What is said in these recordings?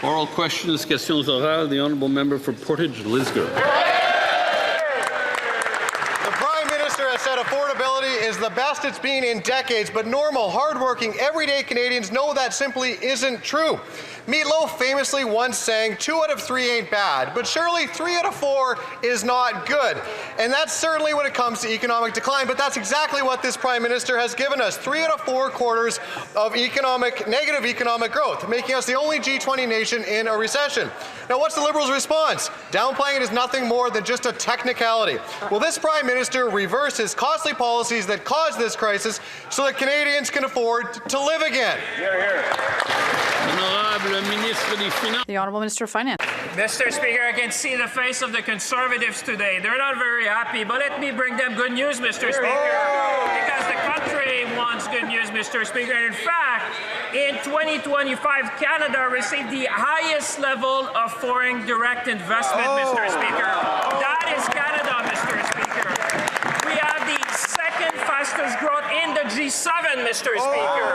Oral questions, questions orales. The honourable member for Portage-Lisgar. Said affordability is the best it's been in decades, but normal, hardworking, everyday Canadians know that simply isn't true. Meatloaf famously once sang, 2 out of 3 ain't bad, but surely 3 out of 4 is not good. And that's certainly when it comes to economic decline, but that's exactly what this Prime Minister has given us, 3 out of 4 quarters of negative economic growth, making us the only G20 nation in a recession. Now, what's the Liberals' response? Downplaying it is nothing more than just a technicality. Will this Prime Minister reverse his costly policies that caused this crisis so that Canadians can afford to live again? Hear, hear. The Honourable Minister of Finance. Mr. Speaker, I can see the face of the Conservatives today. They're not very happy, but let me bring them good news, Mr. Speaker, because the country wants good news, Mr. Speaker. And in fact, in 2025, Canada received the highest level of foreign direct investment, Mr. Speaker. That is Canada, Mr. Speaker. We have the second fastest growth in the G7, Mr. Speaker.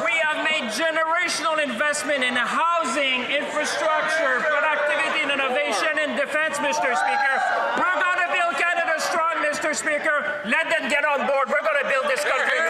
We have made generational investment in housing, infrastructure, productivity and innovation, and defense, Mr. Speaker. We're going to build Canada strong, Mr. Speaker. Let them get on board. We're going to build this country.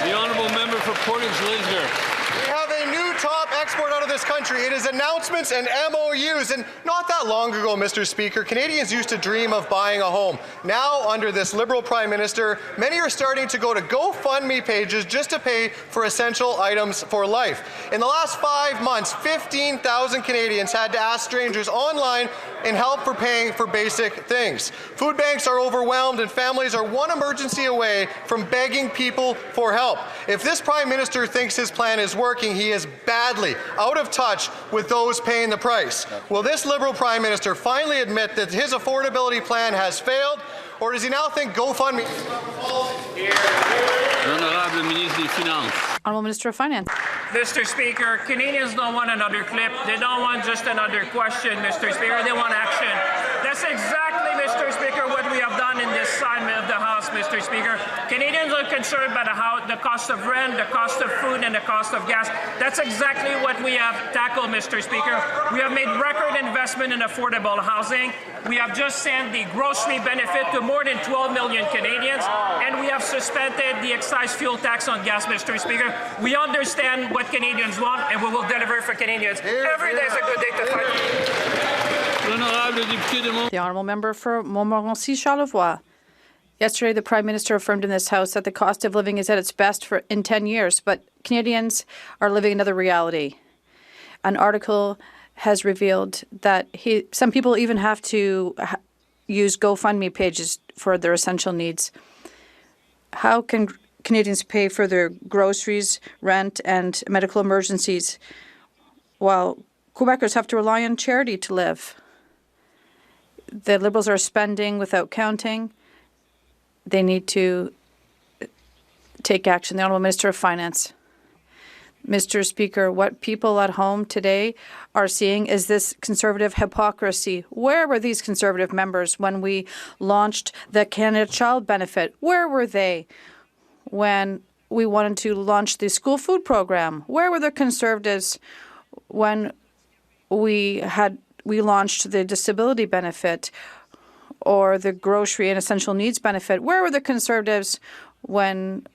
The honourable member for Portage-Lisgar. We have a new top export out of this country. It is announcements and MOUs. And not that long ago, Mr. Speaker, Canadians used to dream of buying a home. Now, under this Liberal Prime Minister, many are starting to go to GoFundMe pages just to pay for essential items for life. In the last 5 months, 15,000 Canadians had to ask strangers online in help for paying for basic things. Food banks are overwhelmed and families are one emergency away from begging people for help. If this Prime Minister thinks his plan is working, he is badly out of touch with those paying the price. Will this Liberal Prime Minister finally admit that his affordability plan has failed, or does he now think GoFundMe is L'honorable ministre des Finances. Honourable Minister of Finance. Mr. Speaker, Canadians don't want another clip. They don't want just another question, Mr. Speaker. They want action. That's exactly, Mr. Speaker, what we have done in this side of the House, Mr. Speaker. Canadians are concerned about the cost of rent, the cost of food, and the cost of gas. That's exactly what we have tackled, Mr. Speaker. We have made record investment in affordable housing. We have just sent the grocery benefit to more than 12 million Canadians, and we have suspended the excise fuel tax on gas, Mr. Speaker. We understand what Canadians want, and we will deliver for Canadians. Every day is a good day to fight. L'honorable député de Mont. The Honourable Member for Montmorency-Charlevoix. Yesterday, the Prime Minister affirmed in this House that the cost of living is at its best in 10 years, but Canadians are living another reality. An article has revealed that some people even have to use GoFundMe pages for their essential needs. How can Canadians pay for their groceries, rent, and medical emergencies while Quebecers have to rely on charity to live? The Liberals are spending without counting. They need to take action. The Honourable Minister of Finance. Mr. Speaker, what people at home today are seeing is this Conservative hypocrisy. Where were these Conservative members when we launched the Canada Child Benefit? Where were they when we wanted to launch the school food program? Where were the Conservatives when we launched the disability benefit or the grocery and essential needs benefit? Where were the Conservatives when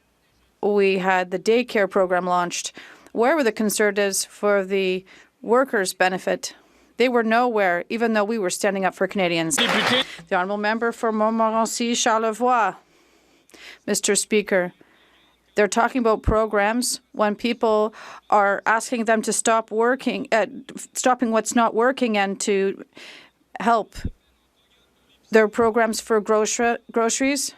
we had the daycare program launched? Where were the Conservatives for the workers' benefit? They were nowhere, even though we were standing up for Canadians. The Honourable Member for Montmorency-Charlevoix. Mr. Speaker, they're talking about programs when people are asking them to stop working, stopping what's not working and to help. Their programs for groceries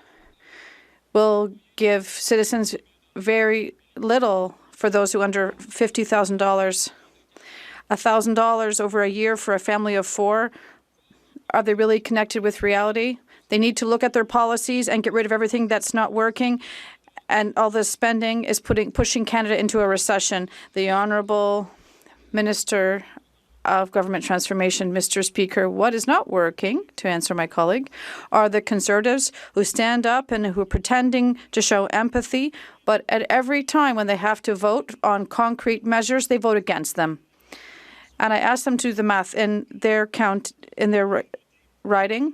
will give citizens very little for those who under $50,000. $1,000 over a year for a family of 4. Are they really connected with reality? They need to look at their policies and get rid of everything that's not working. And all this spending is pushing Canada into a recession. The Honourable Minister of Government Transformation, Mr. Speaker, what is not working, to answer my colleague, are the Conservatives who stand up and who are pretending to show empathy, but at every time when they have to vote on concrete measures, they vote against them. And I asked them to do the math in their riding.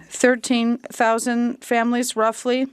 13,000 families, roughly,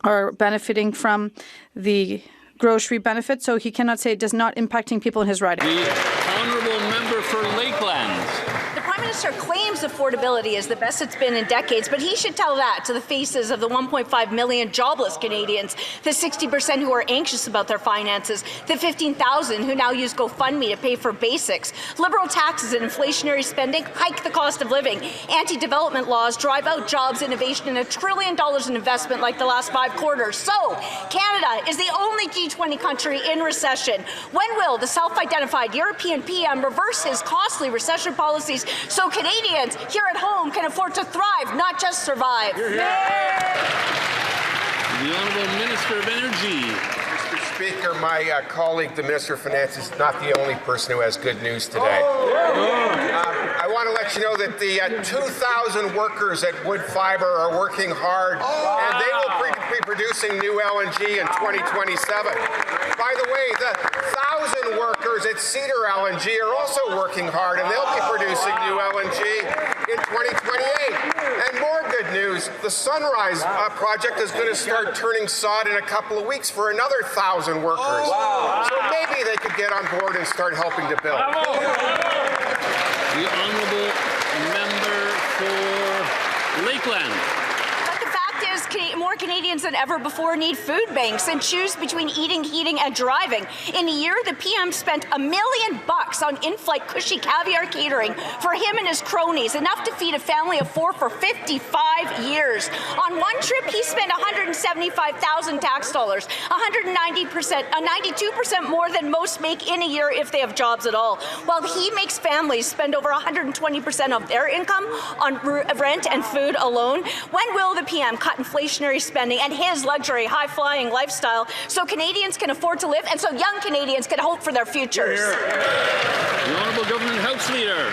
are benefiting from the grocery benefit, so he cannot say it does not impacting people in his riding. The honourable member for Lakelands. The Prime Minister claims affordability is the best it's been in decades, but he should tell that to the faces of the 1.5 million jobless Canadians, the 60% who are anxious about their finances, the 15,000 who now use GoFundMe to pay for basics. Liberal taxes and inflationary spending hike the cost of living. Anti-development laws drive out jobs, innovation, and $1 trillion in investment like the last 5 quarters. So, Canada is the only G20 country in recession. When will the self-identified European PM reverse his costly recession policies so Canadians here at home can afford to thrive, not just survive? The Honourable Minister of Energy. Mr. Speaker, my colleague, the Minister of Finance, is not the only person who has good news today. I want to let you know that the 2,000 workers at Woodfibre are working hard, and they will be producing new LNG in 2027. By the way, the 1,000 workers at Cedar LNG are also working hard, and they'll be producing new LNG in 2028. And more good news, the Sunrise project is going to start turning sod in a couple of weeks for another 1,000 workers. So maybe they could get on board and start helping to build. The honourable member for Lakeland. But the fact is, more Canadians than ever before need food banks and choose between eating, heating, and driving. In a year, the PM spent $1 million on in-flight cushy caviar catering for him and his cronies, enough to feed a family of 4 for 55 years. On one trip, he spent 175,000 tax dollars, 92% more than most make in a year if they have jobs at all. While he makes families spend over 120% of their income on rent and food alone. When will the PM cut inflationary spending and his luxury, high-flying lifestyle so Canadians can afford to live and so young Canadians can hope for their futures? The Honourable Government House Leader.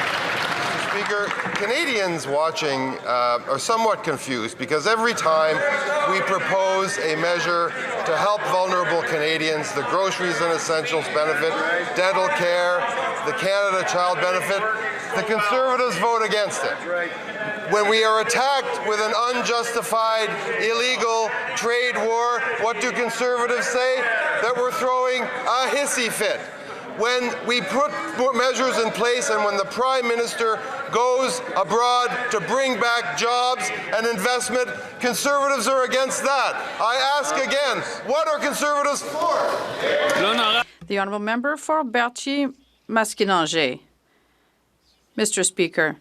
Speaker, Canadians watching are somewhat confused because every time we propose a measure to help vulnerable Canadians, the groceries and essentials benefit, dental care, the Canada Child benefit, the Conservatives vote against it. When we are attacked with an unjustified, illegal trade war, what do Conservatives say? That we're throwing a hissy fit. When we put measures in place and when the Prime Minister goes abroad to bring back jobs and investment, Conservatives are against that. I ask again, what are Conservatives for? The honourable member for Berthier-Maskinangé. Mr. Speaker,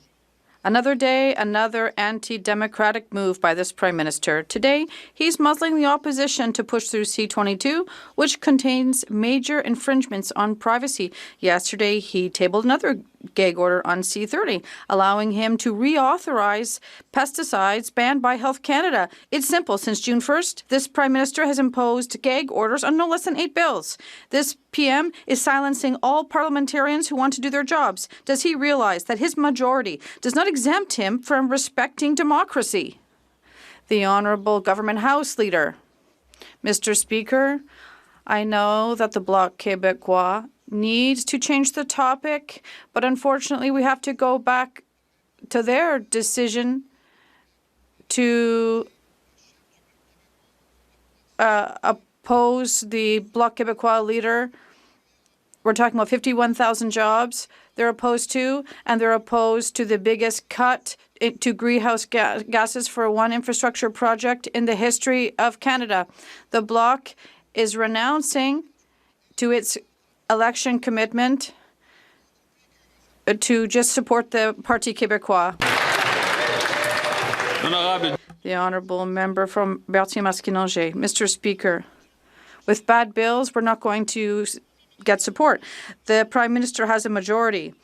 another day, another anti-democratic move by this Prime Minister. Today, he's muzzling the opposition to push through C-22, which contains major infringements on privacy. Yesterday, he tabled another gag order on C-30, allowing him to reauthorize pesticides banned by Health Canada. It's simple. Since June 1st, this Prime Minister has imposed gag orders on no less than 8 bills. This PM is silencing all parliamentarians who want to do their jobs. Does he realize that his majority does not exempt him from respecting democracy? The Honourable Government House Leader. Mr. Speaker, I know that the Bloc Québécois needs to change the topic, but unfortunately we have to go back to their decision to oppose the Bloc Québécois leader. We're talking about 51,000 jobs they're opposed to, and they're opposed to the biggest cut to greenhouse gases for one infrastructure project in the history of Canada. The Bloc is renouncing to its election commitment to just support the Parti Québécois. The honourable member from Berthier-Maskinangé. Mr. Speaker, with bad bills, we're not going to get support. The Prime Minister has a majority,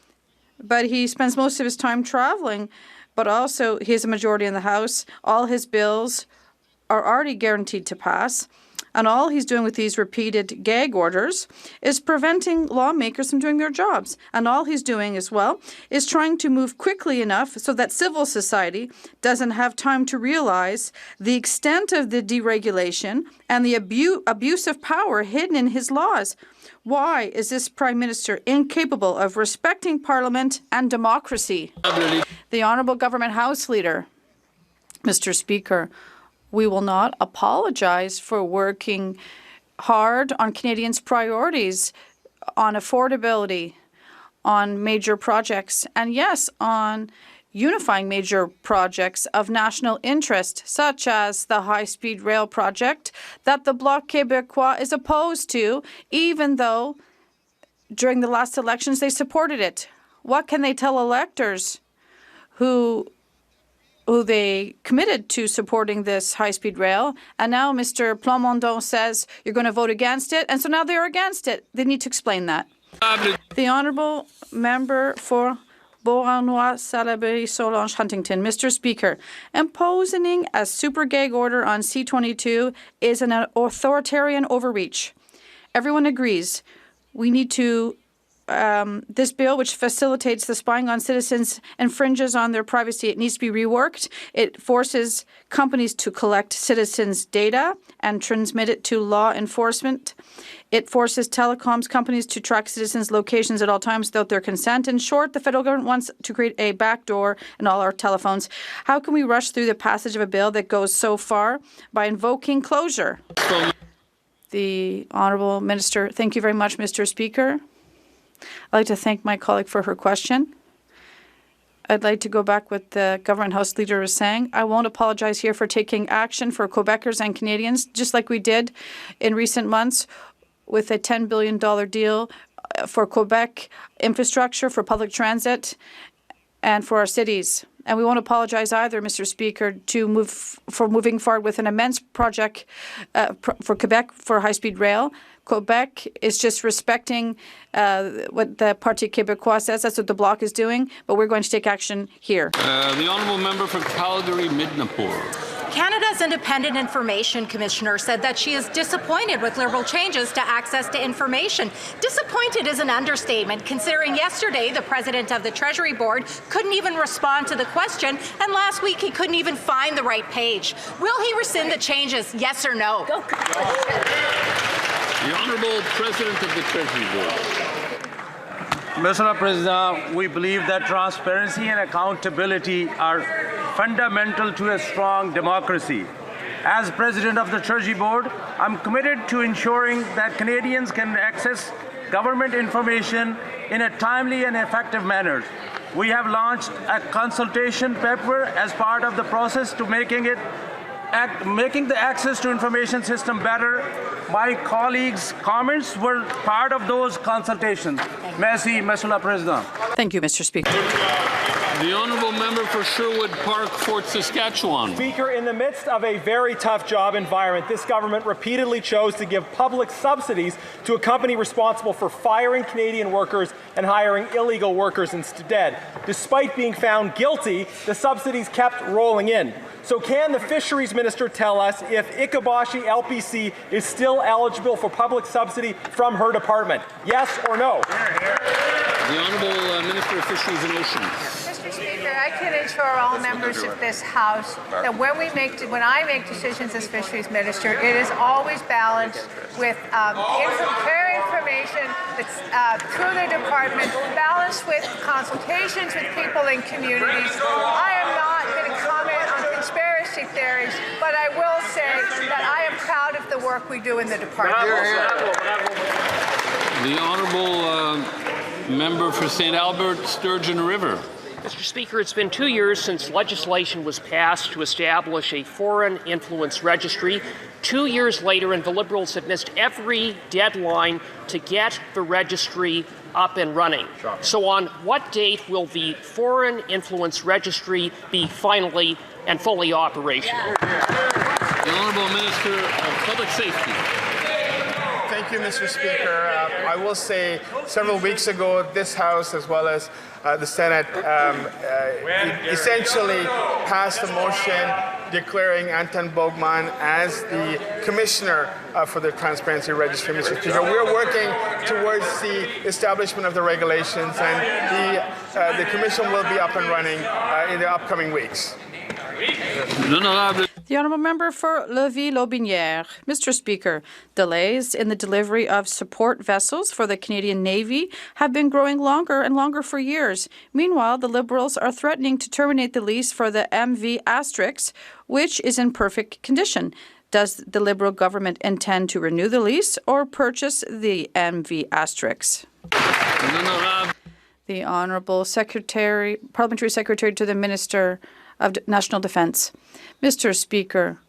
but he spends most of his time traveling, but also he has a majority in the House. All his bills are already guaranteed to pass. And all he's doing with these repeated gag orders is preventing lawmakers from doing their jobs. And all he's doing as well is trying to move quickly enough so that civil society doesn't have time to realize the extent of the deregulation and the abuse of power hidden in his laws. Why is this Prime Minister incapable of respecting Parliament and democracy? The Honourable Government House Leader. Mr. Speaker, we will not apologize for working hard on Canadians' priorities, on affordability, on major projects, and yes, on unifying major projects of national interest, such as the high-speed rail project that the Bloc Québécois is opposed to, even though during the last elections they supported it. What can they tell electors who they committed to supporting this high-speed rail, and now Mr. Plamondon says you're going to vote against it, and so now they're against it. They need to explain that. The Honourable Member for Beauharnois, Salaberry, Solange, Huntington. Mr. Speaker, imposing a super gag order on C-22 is an authoritarian overreach. Everyone agrees we need to this bill, which facilitates the spying on citizens, infringes on their privacy. It needs to be reworked. It forces companies to collect citizens' data and transmit it to law enforcement. It forces telecoms companies to track citizens' locations at all times without their consent. In short, the federal government wants to create a backdoor in all our telephones. How can we rush through the passage of a bill that goes so far by invoking closure? The Honourable Minister. Thank you very much, Mr. Speaker. I'd like to thank my colleague for her question. I'd like to go back what the Government House Leader was saying. I won't apologize here for taking action for Quebecers and Canadians, just like we did in recent months with a $10 billion deal for Quebec infrastructure, for public transit, and for our cities. And we won't apologize either, Mr. Speaker, for moving forward with an immense project for Quebec for high-speed rail. Quebec is just respecting what the Parti Québécois says. That's what the Bloc is doing, but we're going to take action here. The Honourable Member for Calgary-Midnapore. Canada's Independent Information Commissioner said that she is disappointed with Liberal changes to access to information. Disappointed is an understatement, considering yesterday the President of the Treasury Board couldn't even respond to the question, and last week he couldn't even find the right page. Will he rescind the changes, yes or no? The Honourable President of the Treasury Board. Mr. President, we believe that transparency and accountability are fundamental to a strong democracy. As President of the Treasury Board, I'm committed to ensuring that Canadians can access government information in a timely and effective manner. We have launched a consultation paper as part of the process to making the access to information system better. My colleagues' comments were part of those consultations. Merci, Mr. Le Président. Thank you, Mr. Speaker. The Honourable Member for Sherwood Park, Fort Saskatchewan. Speaker, in the midst of a very tough job environment, this government repeatedly chose to give public subsidies to a company responsible for firing Canadian workers and hiring illegal workers instead. Despite being found guilty, the subsidies kept rolling in. So can the Fisheries Minister tell us if Ikabashi LPC is still eligible for public subsidy from her department? Yes or no? The Honourable Minister of Fisheries and Oceans. Mr. Speaker, I can assure all members of this House that when I make decisions as Fisheries Minister, it is always balanced with fair information that's through the department, balanced with consultations with people in communities. I am not going to comment on conspiracy theories, but I will say that I am proud of the work we do in the department. The Honourable Member for St. Albert, Sturgeon River. Mr. Speaker, it's been 2 years since legislation was passed to establish a foreign influence registry. 2 years later, and the Liberals have missed every deadline to get the registry up and running. So on what date will the foreign influence registry be finally and fully operational? The Honourable Minister of Public Safety. Thank you, Mr. Speaker. I will say several weeks ago, this House, as well as the Senate, essentially passed a motion declaring Anton Bogman as the commissioner for the Transparency Registry, Mr. Speaker. We're working towards the establishment of the regulations, and the commission will be up and running in the upcoming weeks. The honourable member for Lévis-Lotbinière. Mr. Speaker, delays in the delivery of support vessels for the Canadian Navy have been growing longer and longer for years. Meanwhile, the Liberals are threatening to terminate the lease for the MV Asterix, which is in perfect condition. Does the Liberal government intend to renew the lease or purchase the MV Asterix? The Honourable Parliamentary Secretary to the Minister of National Defence. Mr. Speaker,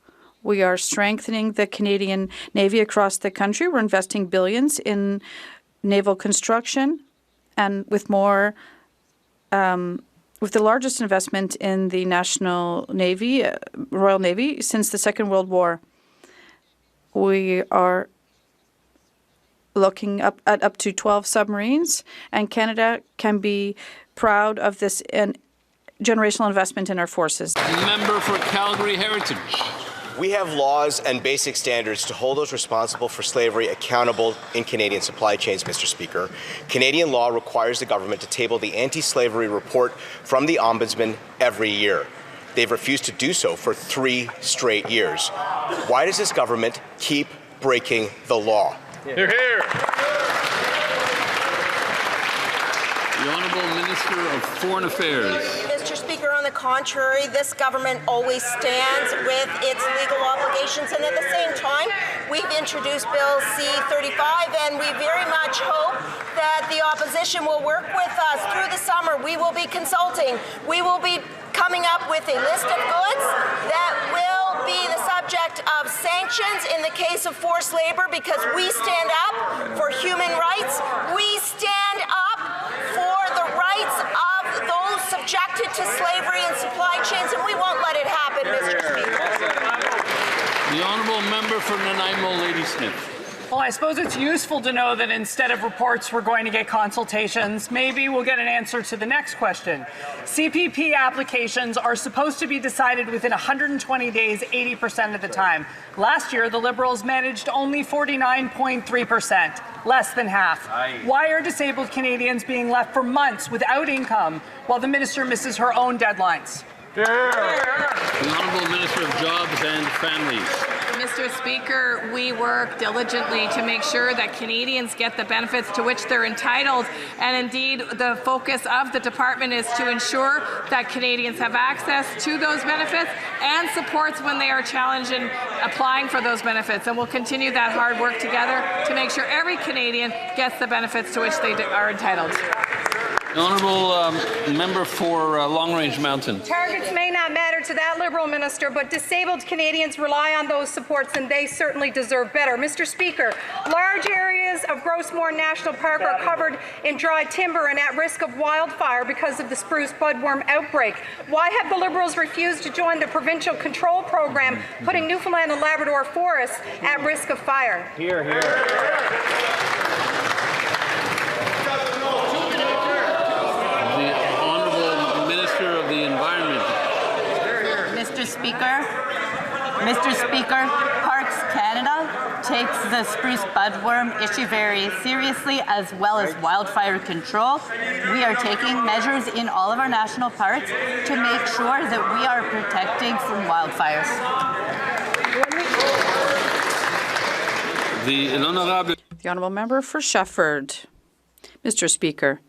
we are strengthening the Canadian Navy across the country. We're investing billions in naval construction, and with more, with the largest investment in the National Navy, Royal Navy, since the Second World War. We are looking at up to 12 submarines, and Canada can be proud of this generational investment in our forces. Member for Calgary Heritage. We have laws and basic standards to hold those responsible for slavery accountable in Canadian supply chains, Mr. Speaker. Canadian law requires the government to table the anti-slavery report from the Ombudsman every year. They've refused to do so for 3 straight years. Why does this government keep breaking the law? Hear, hear. The Honourable Minister of Foreign Affairs. Mr. Speaker, on the contrary, this government always stands with its legal obligations, and at the same time, we've introduced Bill C-35, and we very much hope that the opposition will work with us through the summer. We will be consulting. We will be coming up with a list of goods that will be the subject of sanctions in the case of forced labor, because we stand up for human rights. We stand up for the rights of those subjected to slavery and supply chains, and we won't let it happen, Mr. Speaker. The Honourable Member for Nanaimo, Ladysmith. Well, I suppose it's useful to know that instead of reports, we're going to get consultations. Maybe we'll get an answer to the next question. CPP applications are supposed to be decided within 120 days, 80% of the time. Last year, the Liberals managed only 49.3%, less than half. Why are disabled Canadians being left for months without income while the minister misses her own deadlines? The Honourable Minister of Jobs and Families. Mr. Speaker, we work diligently to make sure that Canadians get the benefits to which they're entitled, and indeed the focus of the department is to ensure that Canadians have access to those benefits and supports when they are challenged in applying for those benefits, and we'll continue that hard work together to make sure every Canadian gets the benefits to which they are entitled. The Honourable Member for Long Range Mountain. Targets may not matter to that Liberal minister, but disabled Canadians rely on those supports, and they certainly deserve better. Mr. Speaker, large areas of Grossmore National Park are covered in dry timber and at risk of wildfire because of the spruce budworm outbreak. Why have the Liberals refused to join the provincial control program, putting Newfoundland and Labrador forests at risk of fire? Hear, hear. Mr. Speaker, Parks Canada takes the spruce budworm issue very seriously, as well as wildfire control. We are taking measures in all of our national parks to make sure that we are protecting from wildfires. The Honourable Member for Shefford. Mr. Speaker,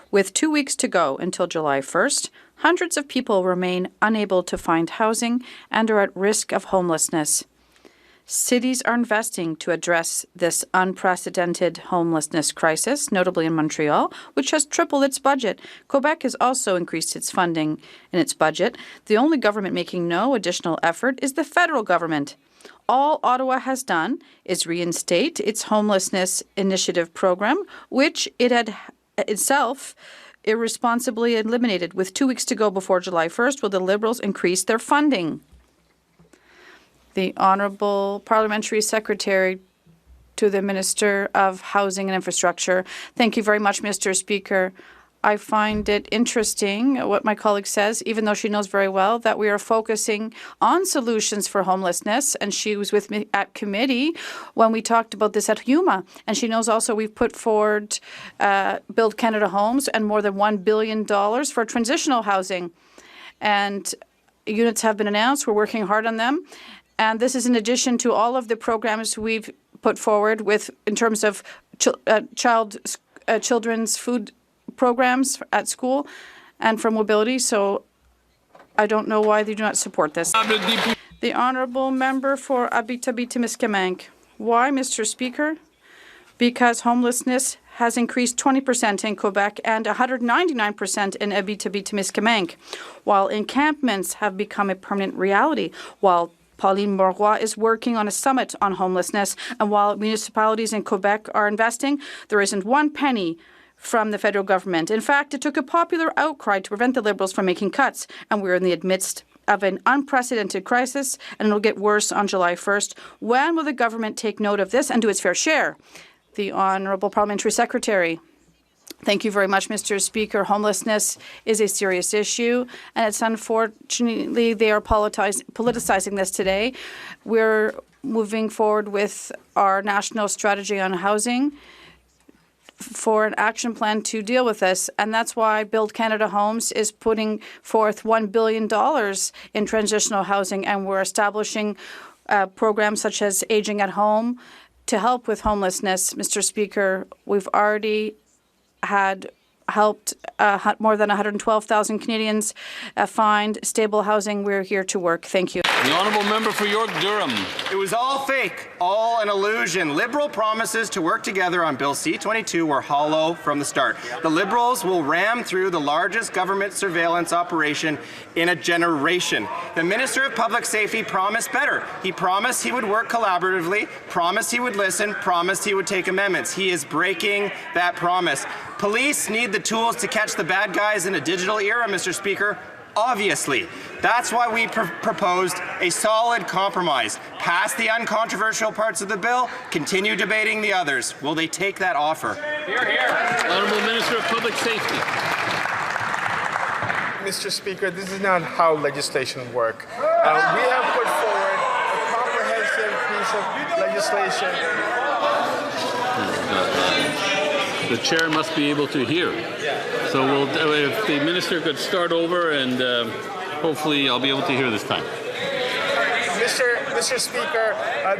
with 2 weeks to go until July 1st, hundreds of people remain unable to find housing and are at risk of homelessness. Cities are investing to address this unprecedented homelessness crisis, notably in Montreal, which has tripled its budget. Quebec has also increased its funding in its budget. The only government making no additional effort is the federal government. All Ottawa has done is reinstate its homelessness initiative program, which it had itself irresponsibly eliminated. With 2 weeks to go before July 1st, will the Liberals increase their funding? The Honourable Parliamentary Secretary to the Minister of Housing and Infrastructure. Thank you very much, Mr. Speaker. I find it interesting what my colleague says, even though she knows very well that we are focusing on solutions for homelessness. And she was with me at committee when we talked about this at Yuma. And she knows also we've put forward Build Canada Homes and more than $1 billion for transitional housing. And units have been announced. We're working hard on them. And this is in addition to all of the programs we've put forward with in terms of children's food programs at school and for mobility. So I don't know why they do not support this. The honourable member for Abitibi-Témiscamingue. Why, Mr. Speaker? Because homelessness has increased 20% in Quebec and 199% in Abitibi-Témiscamingue, while encampments have become a permanent reality, while Pauline Marois is working on a summit on homelessness, and while municipalities in Quebec are investing, there isn't one penny from the federal government. In fact, it took a popular outcry to prevent the Liberals from making cuts, and we're in the midst of an unprecedented crisis, and it'll get worse on July 1st. When will the government take note of this and do its fair share? The Honourable Parliamentary Secretary. Thank you very much, Mr. Speaker. Homelessness is a serious issue, and it's unfortunately they are politicizing this today. We're moving forward with our national strategy on housing for an action plan to deal with this, and that's why Build Canada Homes is putting forth $1 billion in transitional housing, and we're establishing programs such as Aging at Home to help with homelessness. Mr. Speaker, we've already helped more than 112,000 Canadians find stable housing. We're here to work. Thank you. The honourable member for York-Durham. It was all fake, all an illusion. Liberal promises to work together on Bill C-22 were hollow from the start. The Liberals will ram through the largest government surveillance operation in a generation. The Minister of Public Safety promised better. He promised he would work collaboratively, promised he would listen, promised he would take amendments. He is breaking that promise. Police need the tools to catch the bad guys in a digital era, Mr. Speaker. Obviously. That's why we proposed a solid compromise. Pass the uncontroversial parts of the bill, continue debating the others. Will they take that offer? Hear, hear. Honourable Minister of Public Safety. Mr. Speaker, this is not how legislation works. We have put forward a comprehensive piece of legislation. The chair must be able to hear. So if the minister could start over, and hopefully I'll be able to hear this time. Mr. Speaker,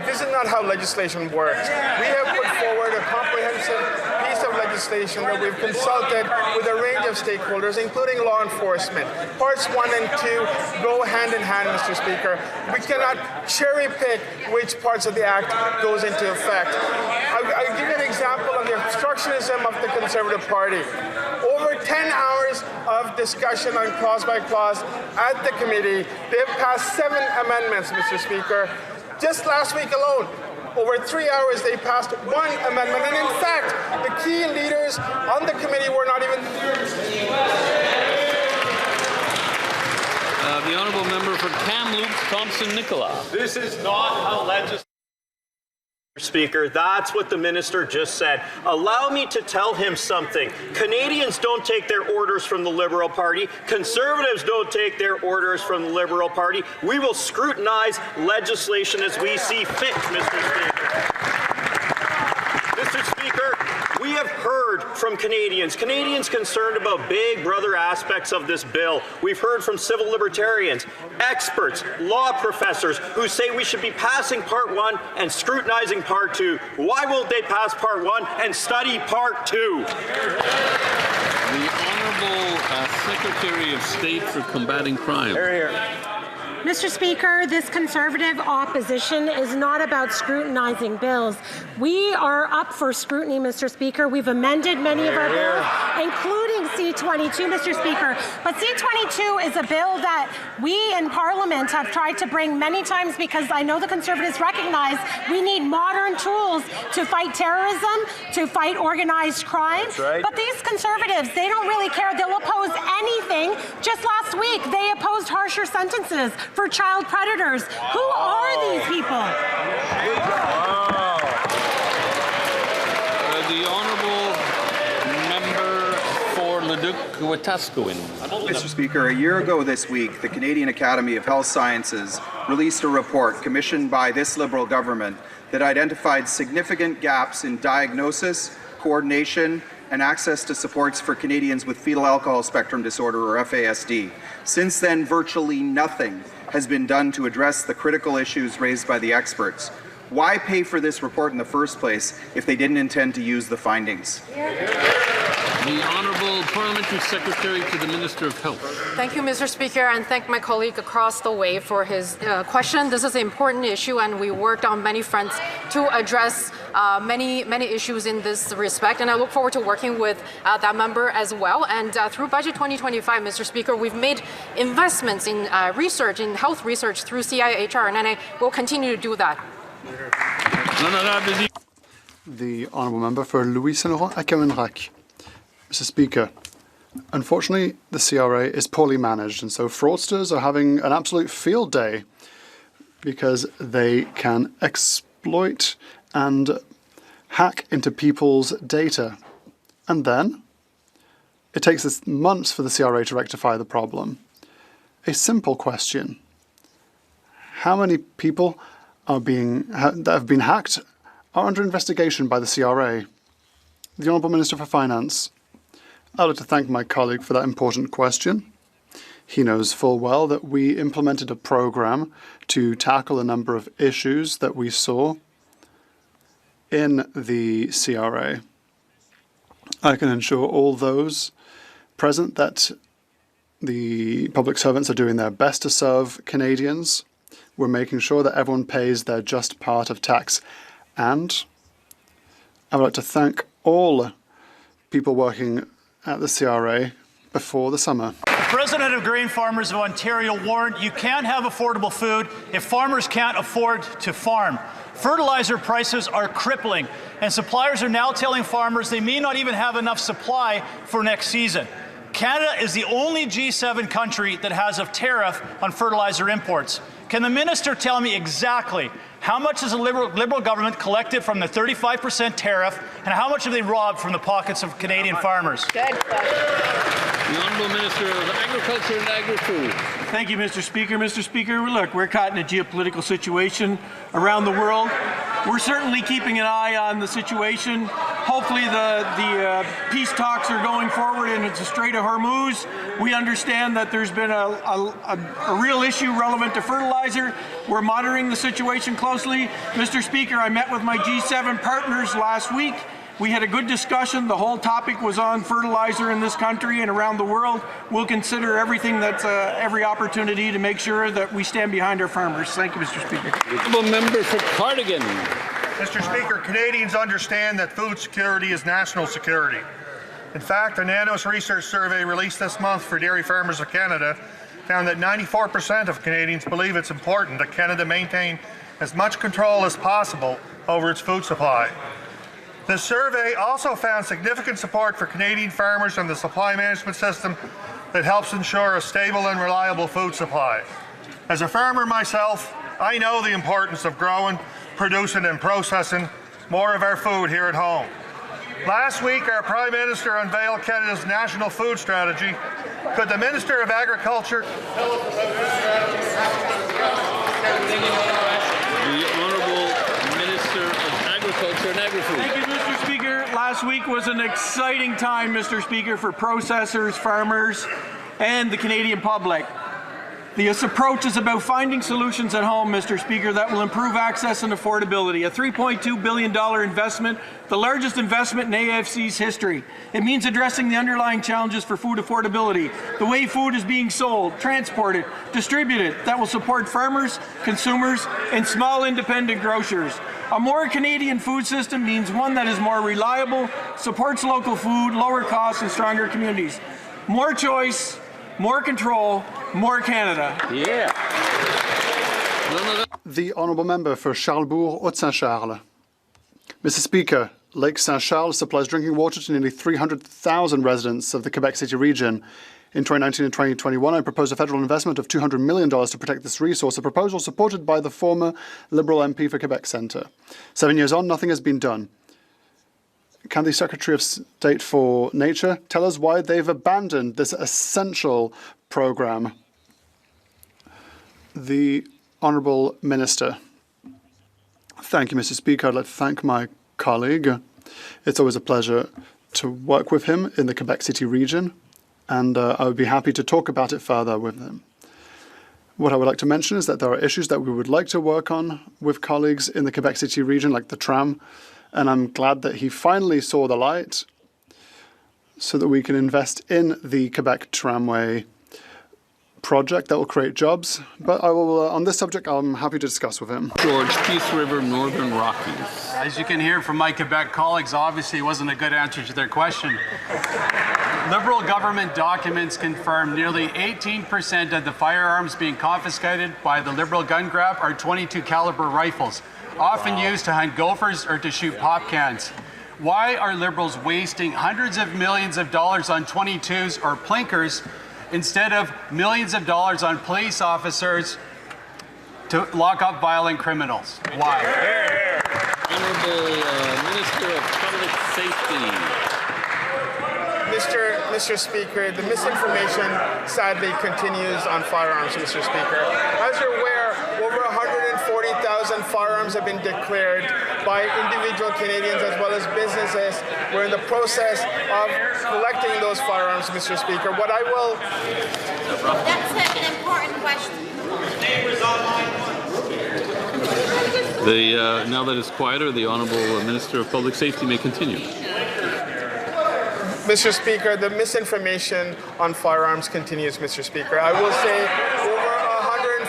this is not how legislation works. We have put forward a comprehensive piece of legislation that we've consulted with a range of stakeholders, including law enforcement. Parts 1 and 2 go hand in hand, Mr. Speaker. We cannot cherry pick which parts of the Act goes into effect. I'll give you an example of the obstructionism of the Conservative Party. Over 10 hours of discussion on clause by clause at the committee. They've passed 7 amendments, Mr. Speaker. Just last week alone, over 3 hours, they passed 1 amendment. And in fact, the key leaders on the committee were not even... The honourable member for Kamloops, Thompson-Nicola. This is not how legislation... Speaker, that's what the minister just said. Allow me to tell him something. Canadians don't take their orders from the Liberal Party. Conservatives don't take their orders from the Liberal Party. We will scrutinize legislation as we see fit, Mr. Speaker. Mr. Speaker, we have heard from Canadians concerned about big brother aspects of this bill. We've heard from civil libertarians, experts, law professors who say we should be passing Part 1 and scrutinizing Part 2. Why won't they pass Part 1 and study Part 2? The Honourable Secretary of State for Combating Crime. Here, here. Mr. Speaker, this Conservative opposition is not about scrutinizing bills. We are up for scrutiny, Mr. Speaker. We've amended many of our bills, including C-22, Mr. Speaker. But C-22 is a bill that we in Parliament have tried to bring many times because I know the Conservatives recognize we need modern tools to fight terrorism, to fight organized crime. Right. But these Conservatives, they don't really care. They'll oppose anything. Just last week, they opposed harsher sentences for child predators. Who are these people? The honourable member for Leduc Wetaskiwin. Mr. Speaker, a year ago this week, the Canadian Academy of Health Sciences released a report commissioned by this Liberal government that identified significant gaps in diagnosis, coordination, and access to supports for Canadians with fetal alcohol spectrum disorder, or FASD. Since then, virtually nothing has been done to address the critical issues raised by the experts. Why pay for this report in the first place if they didn't intend to use the findings? The Honourable Parliamentary Secretary to the Minister of Health. Thank you, Mr. Speaker, and thank my colleague across the way for his question. This is an important issue, and we worked on many fronts to address many issues in this respect, and I look forward to working with that member as well. And through Budget 2025, Mr. Speaker, we've made investments in research, in health research through CIHR, and I will continue to do that. The Honourable Member for Louis Saint Laurent Acawenrac. Mr. Speaker, unfortunately, the CRA is poorly managed, and so fraudsters are having an absolute field day because they can exploit and hack into people's data. And then it takes us months for the CRA to rectify the problem. A simple question: how many people that have been hacked are under investigation by the CRA? The Honourable Minister for Finance. I'd like to thank my colleague for that important question. He knows full well that we implemented a program to tackle a number of issues that we saw in the CRA. I can assure all those present that the public servants are doing their best to serve Canadians. We're making sure that everyone pays their just part of tax. And I would like to thank all people working at the CRA before the summer. The President of Grain Farmers of Ontario warned you can't have affordable food if farmers can't afford to farm. Fertilizer prices are crippling, and suppliers are now telling farmers they may not even have enough supply for next season. Canada is the only G7 country that has a tariff on fertilizer imports. Can the minister tell me exactly how much has the Liberal government collected from the 35% tariff, and how much have they robbed from the pockets of Canadian farmers? Good question. The Honourable Minister of Agriculture and Agri-Food. Thank you, Mr. Speaker. Mr. Speaker, look, we're caught in a geopolitical situation around the world. We're certainly keeping an eye on the situation. Hopefully the peace talks are going forward and it's a Strait of Hormuz. We understand that there's been a real issue relevant to fertilizer. We're monitoring the situation closely. Mr. Speaker, I met with my G7 partners last week. We had a good discussion. The whole topic was on fertilizer in this country and around the world. We'll consider everything that's every opportunity to make sure that we stand behind our farmers. Thank you, Mr. Speaker. Honourable Member for Cardigan. Mr. Speaker, Canadians understand that food security is national security. In fact, a Nanos Research survey released this month for Dairy Farmers of Canada found that 94% of Canadians believe it's important that Canada maintain as much control as possible over its food supply. The survey also found significant support for Canadian farmers and the supply management system that helps ensure a stable and reliable food supply. As a farmer myself, I know the importance of growing, producing and processing more of our food here at home. Last week, our Prime Minister unveiled Canada's National Food Strategy. Could the Minister of Agriculture tell us about this strategy? The Honourable Minister of Agriculture and Agri-Food. Thank you, Mr. Speaker. Last week was an exciting time, Mr. Speaker, for processors, farmers, and the Canadian public. This approach is about finding solutions at home, Mr. Speaker, that will improve access and affordability. A $3.2 billion investment, the largest investment in AFC's history. It means addressing the underlying challenges for food affordability, the way food is being sold, transported, distributed, that will support farmers, consumers, and small independent grocers. A more Canadian food system means one that is more reliable, supports local food, lower costs, and stronger communities. More choice, more control, more Canada. Yeah. The Honourable Member for Charlesbourg, Haute-Saint-Charles. Mr. Speaker, Lake Saint-Charles supplies drinking water to nearly 300,000 residents of the Quebec City region. In 2019 and 2021, I proposed a federal investment of $200 million to protect this resource, a proposal supported by the former Liberal MP for Quebec Centre. 7 years on, nothing has been done. can the Secretary of State for Nature tell us why they've abandoned this essential program? The Honourable Minister. Thank you, Mr. Speaker. I'd like to thank my colleague. It's always a pleasure to work with him in the Quebec City region, and I would be happy to talk about it further with him. What I would like to mention is that there are issues that we would like to work on with colleagues in the Quebec City region, like the tram, and I'm glad that he finally saw the light so that we can invest in the Quebec Tramway project that will create jobs. But I will, on this subject, I'm happy to discuss with him. George, Peace River, Northern Rockies. As you can hear from my Quebec colleagues, obviously it wasn't a good answer to their question. Liberal government documents confirm nearly 18% of the firearms being confiscated by the Liberal gun grab are .22 caliber rifles, often used to hunt gophers or to shoot pop cans. Why are Liberals wasting hundreds of millions of dollars on .22s or plinkers instead of millions of dollars on police officers to lock up violent criminals? Why? Honourable Minister of Public Safety. Mr. Speaker, the misinformation sadly continues on firearms, Mr. Speaker. As you're aware, over 140,000 firearms have been declared by individual Canadians as well as businesses. We're in the process of collecting those firearms, Mr. Speaker. What I will... That's an important question. Now that it's quieter, the Honourable Minister of Public Safety may continue. Mr. Speaker, the misinformation on firearms continues, Mr. Speaker. I will say over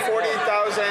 140,000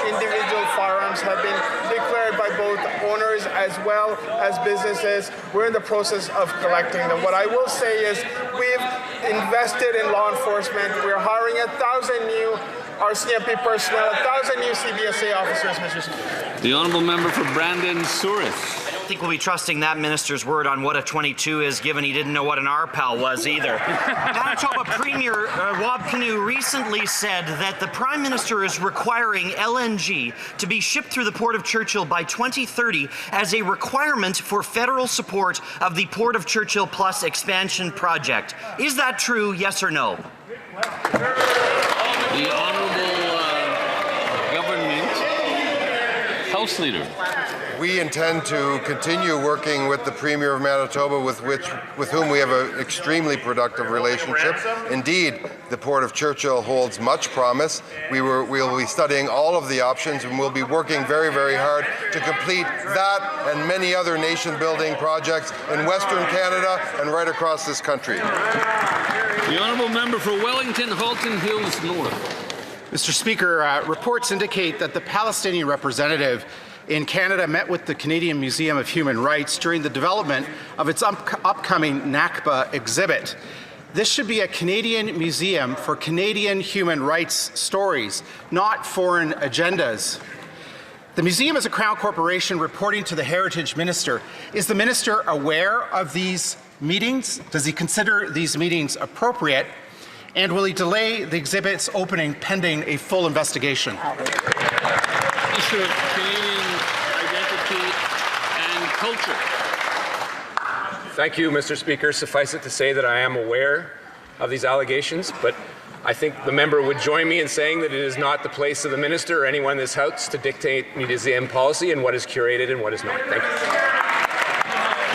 individual firearms have been declared by both owners as well as businesses. We're in the process of collecting them. What I will say is we've invested in law enforcement. We're hiring 1,000 new RCMP personnel, 1,000 new CBSA officers, Mr. Speaker. The Honourable Member for Brandon Souris. I don't think we'll be trusting that minister's word on what a .22 is, given he didn't know what an RPAL was either. Manitoba Premier Rob Canoe recently said that the Prime Minister is requiring LNG to be shipped through the Port of Churchill by 2030 as a requirement for federal support of the Port of Churchill Plus expansion project. Is that true, yes or no? The Honourable Government House Leader. We intend to continue working with the Premier of Manitoba, with whom we have an extremely productive relationship. Indeed, the Port of Churchill holds much promise. We'll be studying all of the options, and we'll be working very, very hard to complete that and many other nation-building projects in Western Canada and right across this country. The Honourable Member for Wellington, Halton Hills North. Mr. Speaker, reports indicate that the Palestinian representative in Canada met with the Canadian Museum of Human Rights during the development of its upcoming Nakba exhibit. This should be a Canadian museum for Canadian human rights stories, not foreign agendas. The museum is a Crown corporation reporting to the Heritage Minister. Is the Minister aware of these meetings? Does he consider these meetings appropriate? And will he delay the exhibit's opening pending a full investigation? Minister of Canadian Identity and Culture. Thank you, Mr. Speaker. Suffice it to say that I am aware of these allegations, but I think the member would join me in saying that it is not the place of the minister or anyone in this House to dictate museum policy and what is curated and what is not. Thank you.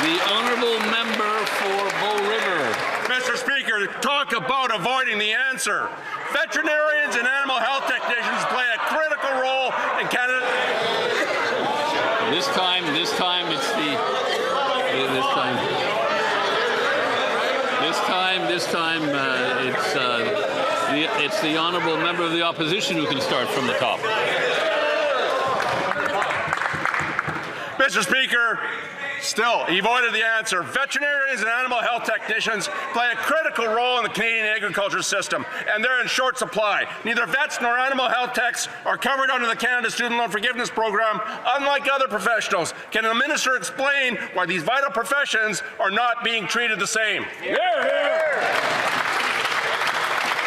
The Honourable Member for Bow River. Mr. Speaker, talk about avoiding the answer. Veterinarians and animal health technicians play a critical role in Canada. This time it's the Honourable Member of the Opposition who can start from the top. Mr. Speaker, still, he avoided the answer. Veterinarians and animal health technicians play a critical role in the Canadian agriculture system, and they're in short supply. Neither vets nor animal health techs are covered under the Canada Student Loan Forgiveness Program, unlike other professionals. Can the minister explain why these vital professions are not being treated the same?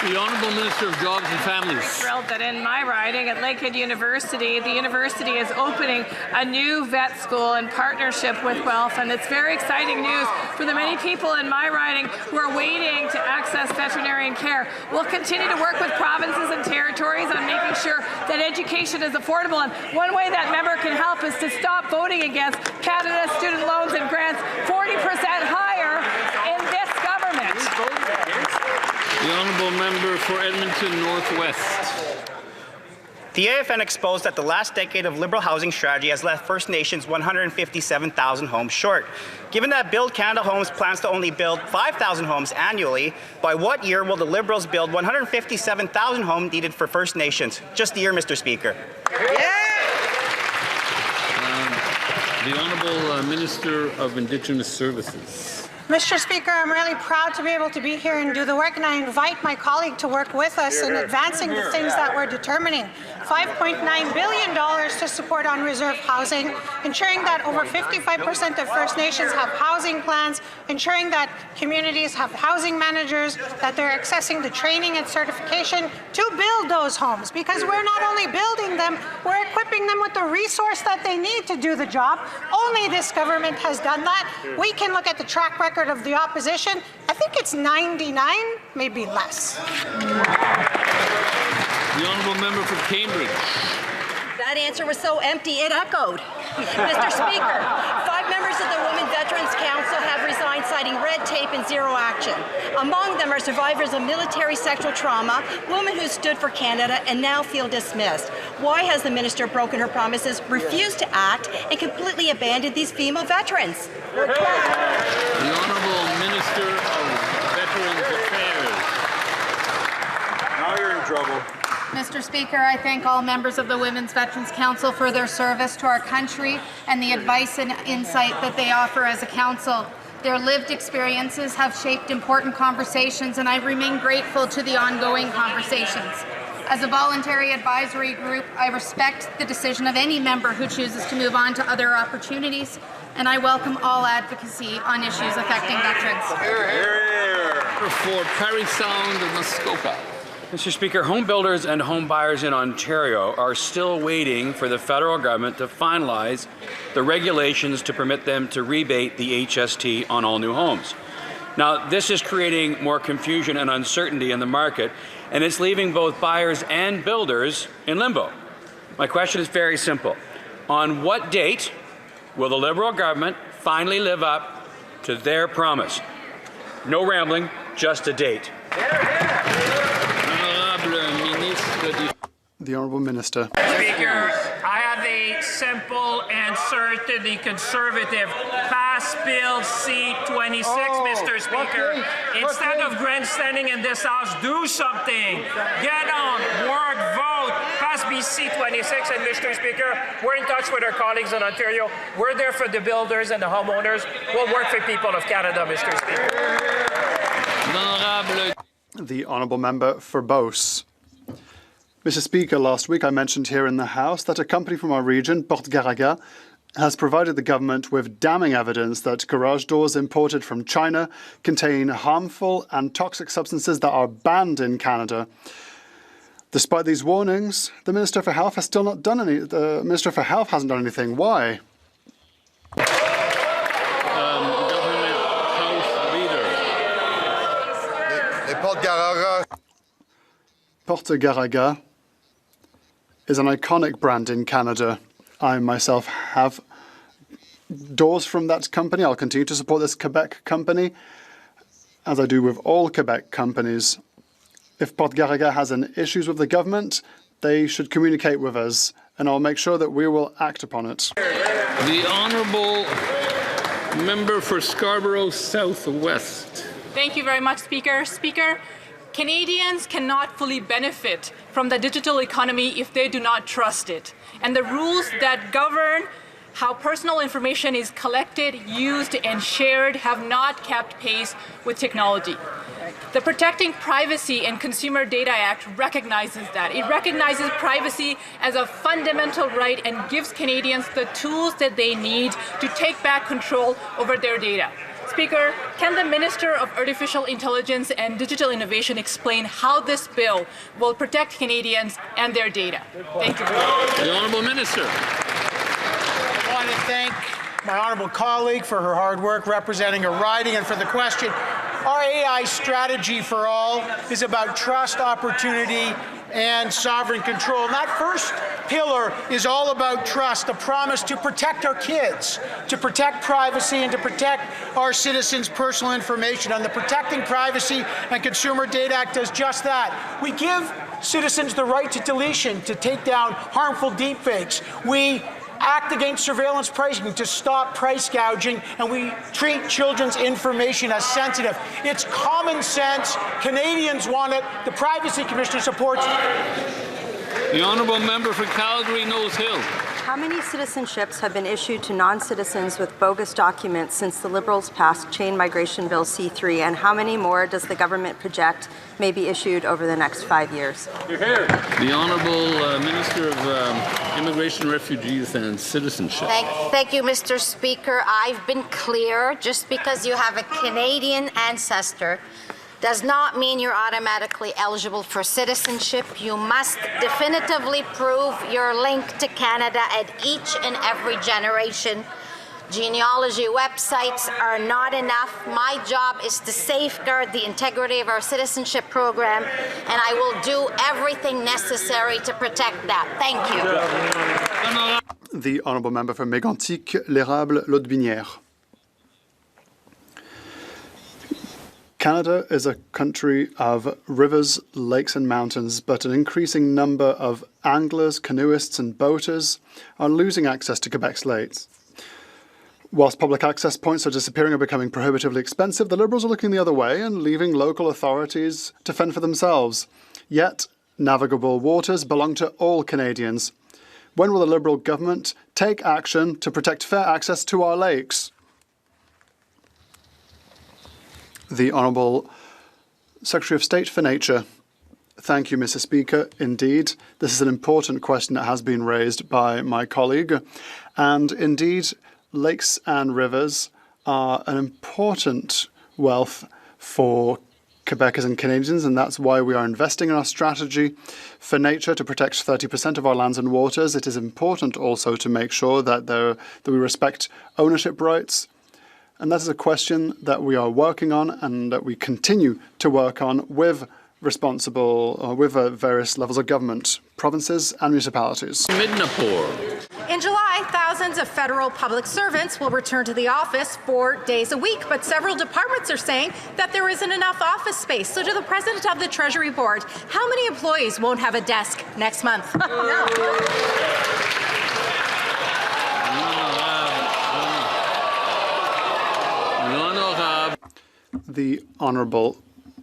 The Honourable Minister of Jobs and Families. Thrilled that in my riding at Lakehead University, the university is opening a new vet school in partnership with Guelph, and it's very exciting news for the many people in my riding who are waiting to access veterinarian care. We'll continue to work with provinces and territories on making sure that education is affordable, and one way that member can help is to stop voting against Canada's student loans and grants 40% higher in this government. The Honourable Member for Edmonton Northwest. The AFN exposed that the last decade of Liberal housing strategy has left First Nations 157,000 homes short. Given that Build Canada Homes plans to only build 5,000 homes annually, by what year will the Liberals build 157,000 homes needed for First Nations? Just the year, Mr. Speaker. The Honourable Minister of Indigenous Services. Mr. Speaker, I'm really proud to be able to be here and do the work, and I invite my colleague to work with us in advancing the things that we're determining. $5.9 billion to support unreserved housing, ensuring that over 55% of First Nations have housing plans, ensuring that communities have housing managers, that they're accessing the training and certification to build those homes, because we're not only building them, we're equipping them with the resource that they need to do the job. Only this government has done that. We can look at the track record of the opposition. I think it's 99, maybe less. The Honourable Member for Cambridge. That answer was so empty it echoed. Mr. Speaker, 5 members of the Women Veterans Council have resigned citing red tape and zero action. Among them are survivors of military sexual trauma, women who stood for Canada and now feel dismissed. Why has the minister broken her promises, refused to act, and completely abandoned these female veterans? The Honourable Minister of Veterans Affairs. Now you're in trouble. Mr. Speaker, I thank all members of the Women's Veterans Council for their service to our country and the advice and insight that they offer as a council. Their lived experiences have shaped important conversations, and I remain grateful to the ongoing conversations. As a voluntary advisory group, I respect the decision of any member who chooses to move on to other opportunities, and I welcome all advocacy on issues affecting veterans. For Parry Sound and Muskoka. Mr. Speaker, home builders and home buyers in Ontario are still waiting for the federal government to finalize the regulations to permit them to rebate the HST on all new homes. Now, this is creating more confusion and uncertainty in the market, and it's leaving both buyers and builders in limbo. My question is very simple. On what date will the Liberal government finally live up to their promise? No rambling, just a date. The Honourable Minister. Speaker, I have a simple answer to the Conservative Pass Bill C-26, Mr. Speaker. Instead of grandstanding in this House, do something. Get on, work, vote, pass Bill C-26. And Mr. Speaker, we're in touch with our colleagues in Ontario. We're there for the builders and the homeowners. We'll work for people of Canada, Mr. Speaker. The Honourable Member for Beauce. Mr. Speaker, last week I mentioned here in the House that a company from our region, Porte-Garaga, has provided the government with damning evidence that garage doors imported from China contain harmful and toxic substances that are banned in Canada. Despite these warnings, the Minister for Health has still not done any. The Minister for Health hasn't done anything. Why? Government House Leader. Porte-Garaga is an iconic brand in Canada. I myself have doors from that company. I'll continue to support this Quebec company, as I do with all Quebec companies. If Porte-Garaga has any issues with the government, they should communicate with us, and I'll make sure that we will act upon it. The Honourable Member for Scarborough Southwest. Thank you very much, Speaker. Speaker, Canadians cannot fully benefit from the digital economy if they do not trust it. And the rules that govern how personal information is collected, used, and shared have not kept pace with technology. The Protecting Privacy and Consumer Data Act recognizes that. It recognizes privacy as a fundamental right and gives Canadians the tools that they need to take back control over their data. Speaker, can the Minister of Artificial Intelligence and Digital Innovation explain how this bill will protect Canadians and their data? Thank you. The Honourable Minister. I want to thank my honourable colleague for her hard work representing her riding and for the question. Our AI strategy for all is about trust, opportunity, and sovereign control. And that first pillar is all about trust, a promise to protect our kids, to protect privacy, and to protect our citizens' personal information. And the Protecting Privacy and Consumer Data Act does just that. We give citizens the right to deletion, to take down harmful deepfakes. We act against surveillance pricing to stop price gouging, and we treat children's information as sensitive. It's common sense. Canadians want it. The Privacy Commissioner supports it. The Honourable Member for Calgary Nose Hill. How many citizenships have been issued to non-citizens with bogus documents since the Liberals passed Chain Migration Bill C3, and how many more does the government project may be issued over the next 5 years? The Honourable Minister of Immigration, Refugees and Citizenship. Thank you, Mr. Speaker. I've been clear. Just because you have a Canadian ancestor does not mean you're automatically eligible for citizenship. You must definitively prove your link to Canada at each and every generation. Genealogy websites are not enough. My job is to safeguard the integrity of our citizenship program, and I will do everything necessary to protect that. Thank you. The Honourable Member for Mégantic, l'Érable, Lotbinière. Canada is a country of rivers, lakes and mountains, but an increasing number of anglers, canoeists and boaters are losing access to Quebec's lakes. Whilst public access points are disappearing or becoming prohibitively expensive, the Liberals are looking the other way and leaving local authorities to fend for themselves. Yet, navigable waters belong to all Canadians. When will the Liberal government take action to protect fair access to our lakes? The Honourable Secretary of State for Nature. Thank you, Mr. Speaker. Indeed, this is an important question that has been raised by my colleague. And indeed, lakes and rivers are an important wealth for Quebecers and Canadians, and that's why we are investing in our strategy for nature to protect 30% of our lands and waters. It is important also to make sure that we respect ownership rights. And that is a question that we are working on and that we continue to work on with various levels of government, provinces and municipalities. Midnapore. In July, thousands of federal public servants will return to the office 4 days a week, but several departments are saying that there isn't enough office space. So to the President of the Treasury Board, how many employees won't have a desk next month? The Honourable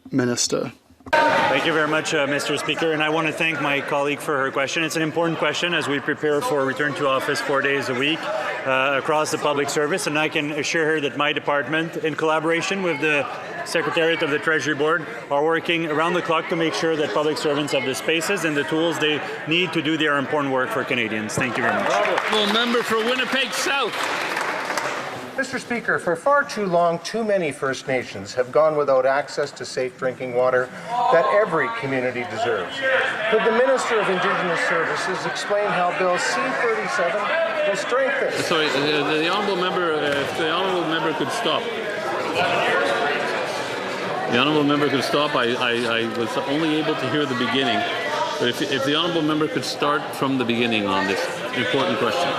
Minister. Thank you very much, Mr. Speaker, and I want to thank my colleague for her question. It's an important question as we prepare for return to office 4 days a week across the public service, and I can assure her that my department, in collaboration with the Secretariat of the Treasury Board, are working around the clock to make sure that public servants have the spaces and the tools they need to do their important work for Canadians. Thank you very much. Well, member for Winnipeg South. Mr. Speaker, for far too long, too many First Nations have gone without access to safe drinking water that every community deserves. Could the Minister of Indigenous Services explain how Bill C-37 will strengthen? Sorry, the Honourable Member, if the Honourable Member could stop. The Honourable Member could stop. I was only able to hear the beginning. But if the Honourable Member could start from the beginning on this important question.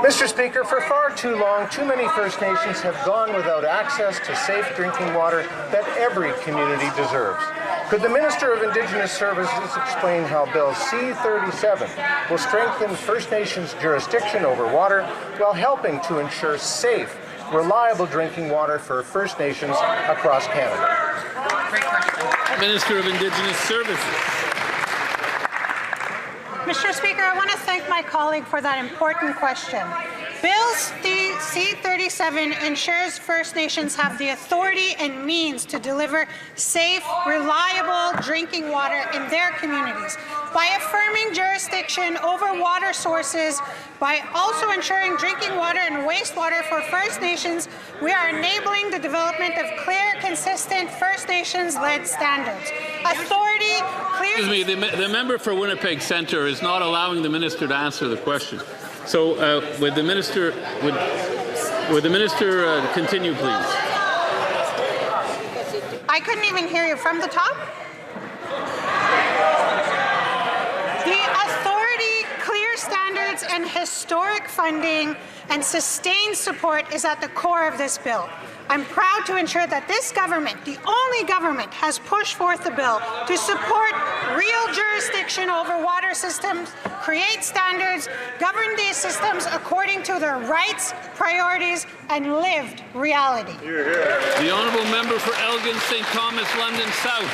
Mr. Speaker, for far too long, too many First Nations have gone without access to safe drinking water that every community deserves. Could the Minister of Indigenous Services explain how Bill C-37 will strengthen First Nations jurisdiction over water while helping to ensure safe, reliable drinking water for First Nations across Canada? Great question. Minister of Indigenous Services. Mr. Speaker, I want to thank my colleague for that important question. Bill C-37 ensures First Nations have the authority and means to deliver safe, reliable drinking water in their communities. By affirming jurisdiction over water sources, by also ensuring drinking water and wastewater for First Nations, we are enabling the development of clear, consistent First Nations-led standards. Authority, clear... Excuse me, the member for Winnipeg Centre is not allowing the minister to answer the question. So would the minister continue, please? I couldn't even hear you from the top. The authority, clear standards, and historic funding and sustained support is at the core of this bill. I'm proud to ensure that this government, the only government, has pushed forth the bill to support real jurisdiction over water systems, create standards, govern these systems according to their rights, priorities, and lived reality. The honourable member for Elgin, St. Thomas, London South.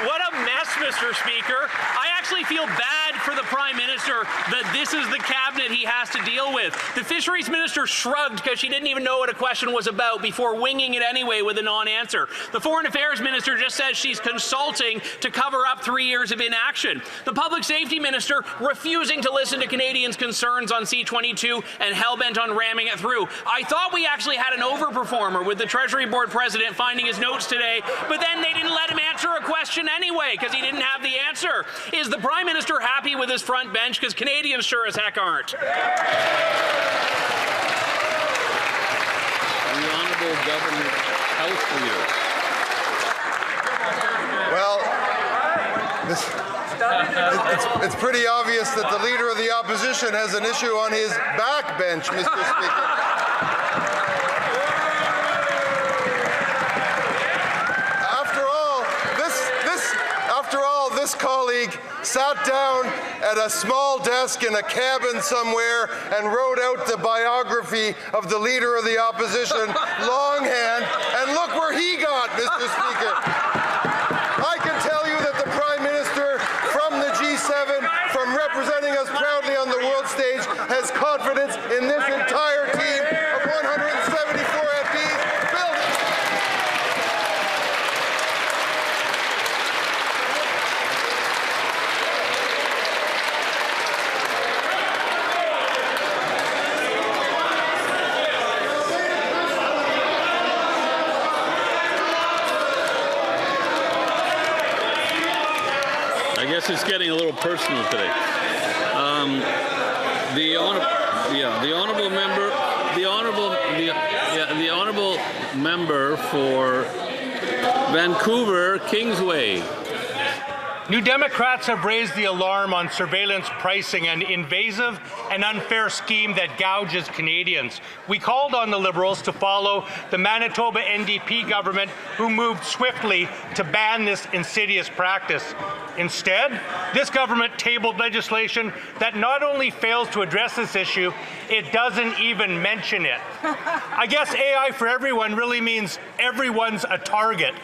What a mess, Mr. Speaker. I actually feel bad for the Prime Minister that this is the cabinet he has to deal with. The Fisheries Minister shrugged because she didn't even know what a question was about before winging it anyway with a non-answer. The Foreign Affairs Minister just says she's consulting to cover up 3 years of inaction. The Public Safety Minister refusing to listen to Canadians' concerns on C-22 and hell-bent on ramming it through. I thought we actually had an overperformer with the Treasury Board President finding his notes today, but then they didn't let him answer a question anyway because he didn't have the answer. Is the Prime Minister happy with his front bench? Because Canadians sure as heck aren't. The honourable government house leader. Well, it's pretty obvious that the Leader of the Opposition has an issue on his backbench, Mr. Speaker. This colleague sat down at a small desk in a cabin somewhere and wrote out the biography of the Leader of the Opposition longhand, and look where he got, Mr. Speaker. I can tell you that the Prime Minister from the G7, from representing us proudly on the world stage, has confidence in this entire team of 174 MPs. I guess it's getting a little personal today. The honourable member for Vancouver Kingsway. New Democrats have raised the alarm on surveillance pricing, an invasive and unfair scheme that gouges Canadians. We called on the Liberals to follow the Manitoba NDP government, who moved swiftly to ban this insidious practice. Instead, this government tabled legislation that not only fails to address this issue, it doesn't even mention it. I guess AI for everyone really means everyone's a target.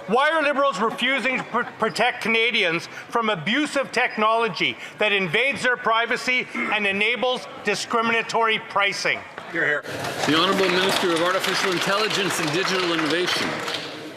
Why are Liberals refusing to protect Canadians from abusive technology that invades their privacy and enables discriminatory pricing? The Honourable Minister of Artificial Intelligence and Digital Innovation.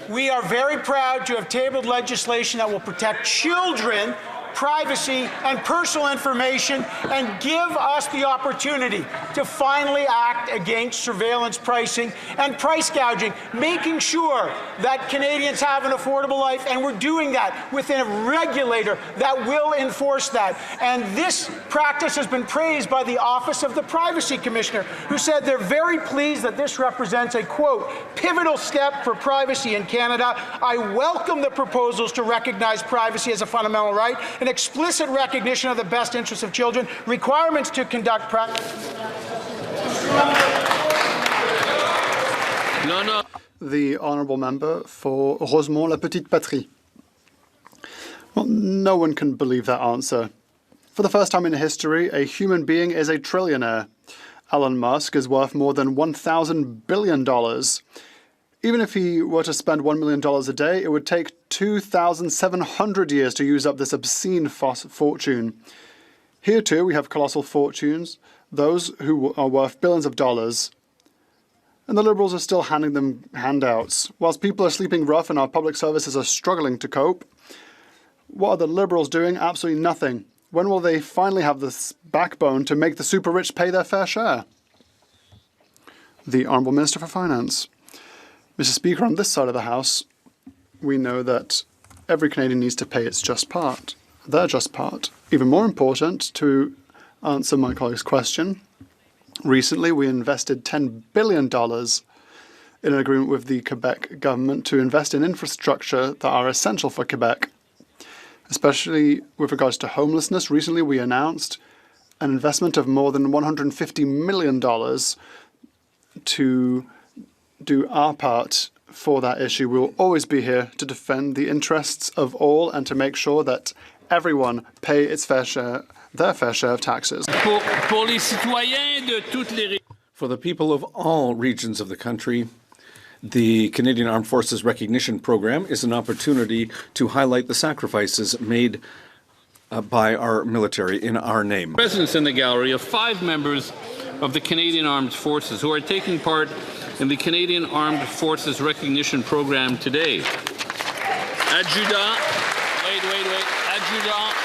We are very proud to have tabled legislation that will protect children, privacy, and personal information, and give us the opportunity to finally act against surveillance pricing and price gouging, making sure that Canadians have an affordable life, and we're doing that within a regulator that will enforce that. And this practice has been praised by the Office of the Privacy Commissioner, who said they're very pleased that this represents a, quote, pivotal step for privacy in Canada. I welcome the proposals to recognize privacy as a fundamental right, an explicit recognition of the best interests of children, requirements to conduct The honourable member for Rosemont-La Petite Patrie. Well, no one can believe that answer. For the first time in history, a human being is a trillionaire. Elon Musk is worth more than $1,000 billion. Even if he were to spend $1 million a day, it would take 2,700 years to use up this obscene fortune. Here too, we have colossal fortunes, those who are worth billions of dollars. And the Liberals are still handing them handouts. Whilst people are sleeping rough and our public services are struggling to cope, What are the Liberals doing? Absolutely nothing. When will they finally have this backbone to make the super rich pay their fair share? The Honourable Minister for Finance. Mr. Speaker, on this side of the House, we know that every Canadian needs to pay its just part, their just part. Even more important, to answer my colleague's question, recently we invested $10 billion in an agreement with the Quebec government to invest in infrastructure that are essential for Quebec. Especially with regards to homelessness, recently we announced an investment of more than $150 million to do our part for that issue. We will always be here to defend the interests of all and to make sure that everyone pay its fair share, their fair share of taxes. For the people of all regions of the country, the Canadian Armed Forces Recognition Program is an opportunity to highlight the sacrifices made by our military in our name. Presence in the gallery of 5 members of the Canadian Armed Forces who are taking part in the Canadian Armed Forces Recognition Program today. Adjudant, Adjudant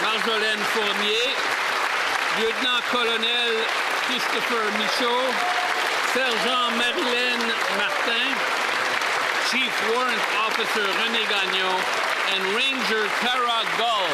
Marjolaine Fournier, Lieutenant-Colonel Christopher Michaud, Sergeant Marilyn Martin, Chief Warrant Officer René Gagnon, and Ranger Tara Gull.